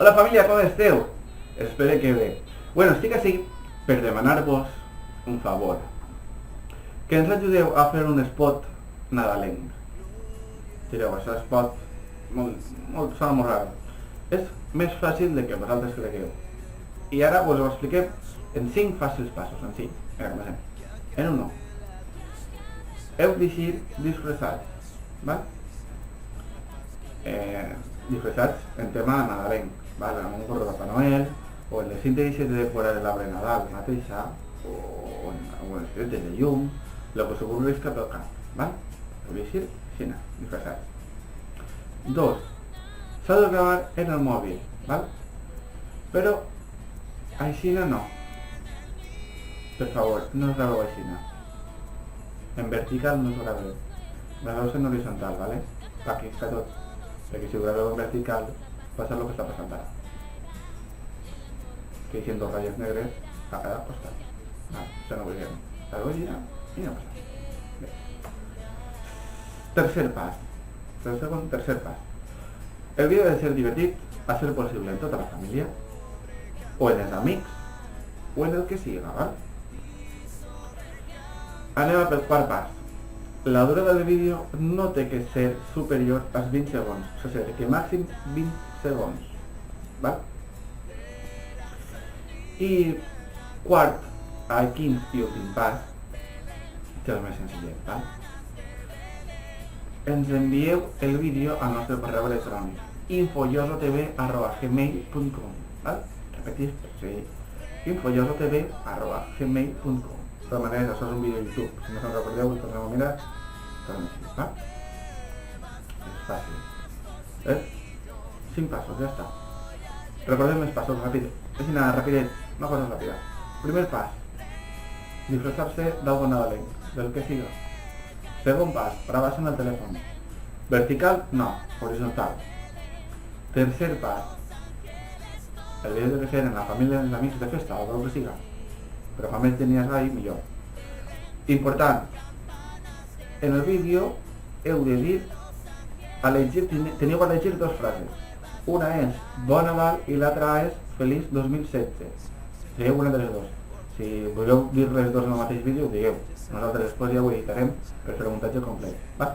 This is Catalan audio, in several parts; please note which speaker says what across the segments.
Speaker 1: Hola família, com esteu? Espero que bé. Bueno, estic així per demanar-vos un favor. Que ens ajudeu a fer un spot nadalenc. Direu, això spot sona molt raro. És més fàcil del que vosaltres cregueu. I ara us ho expliquem en 5 fàcils passos, en 5. Vinga, comencem. En 1. Heu d'eixir disfressats, val? Disfressats en tema nadalenc, val? Amb un gorro de Papà Noel, o en les cintes de decorar l'arbre de Nadal mateixa, o en algunes filetes de llum, el que us vulguis cap al cap, val? Heu d'eixir així, disfressats. 2. S'ha de gravar en el mòbil, val? Però així no. Per favor, no us graveu així. En vertical no us graveu. Graveu en horitzontal, ¿vale? Aquí està tot. Perquè si ho graveu en vertical, passa el que està passant ara. Que hi ha 2 ratlles negres a cada costat. No, això no ho veiem. Graveu així i no passa. Bé. Tercer pas. Tercer pas. El vídeo ha de ser divertit, a ser possible en tota la família, o en els amics, o en el que siga, val? Anem pel quart pas. La durada del vídeo no té que ser superior als 20 segons, o sigui, que màxim 20 segons, val? I quart, quint i últim pas, que és el més senzill, val? Ens envieu el vídeo al nostre correu electrònic infojosotv@gmail.com, val? Repetís, sí, infojosotv@gmail.com. De totes maneres, això és un vídeo de YouTube, si no se'n recordeu, ho tornem a mirar, tornem així, val? És fàcil. 5 passos, ja està. Recordem els passos, ràpid. És una rapidet, una cosa ràpida. Primer pas, disfressar-se d'algo nadalenc, del que siga. Segon pas, gravar-se en el telèfon. Vertical, no, horitzontal. Tercer pas, el vídeo de fer en la família, en els amics de festa, o el que siga. Però fa més tenies ahí, millor. Important, en el vídeo heu de dir, teniu a elegir 2 frases. Una és Bon Nadal i l'altra és Feliç 2016. Digueu una de les 2. Si voleu dir les 2 en el mateix vídeo, digueu. Nosaltres després ja ho editarem per fer un muntatge complet. Va?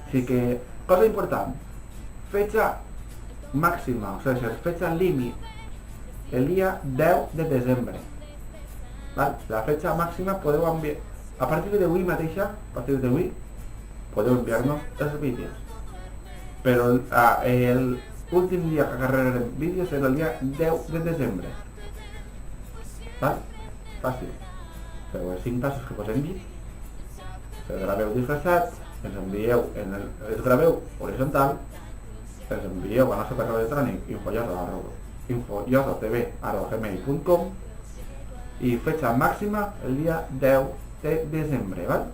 Speaker 1: Així que, cosa important, fecha màxima, o sigui, fecha límit, el dia 10 de desembre. Val? La fecha màxima podeu enviar, a partir d'avui mateixa, a partir d'avui, podeu enviar-nos els vídeos. Però l'últim dia que carregarem vídeos és el dia 10 de desembre. Val? Fàcil. Feu els 5 passos que posem dit, els graveu disfressats, ens envieu, els graveu horitzontal, ens envieu al nostre correu electrònic infojosotv@gmail.com i fecha màxima el dia 10 de desembre, val?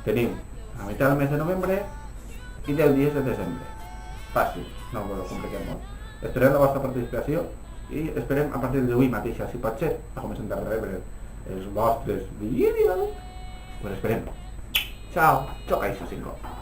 Speaker 1: Teniu a meitat del mes de novembre i 10 dies de desembre. Fàcil, no us ho compliquem molt. Esperem la vostra participació i esperem a partir d'avui mateixa, si pot ser, a començar a rebre els vostres vídeos. Us esperem. Ciao, ciao, 5.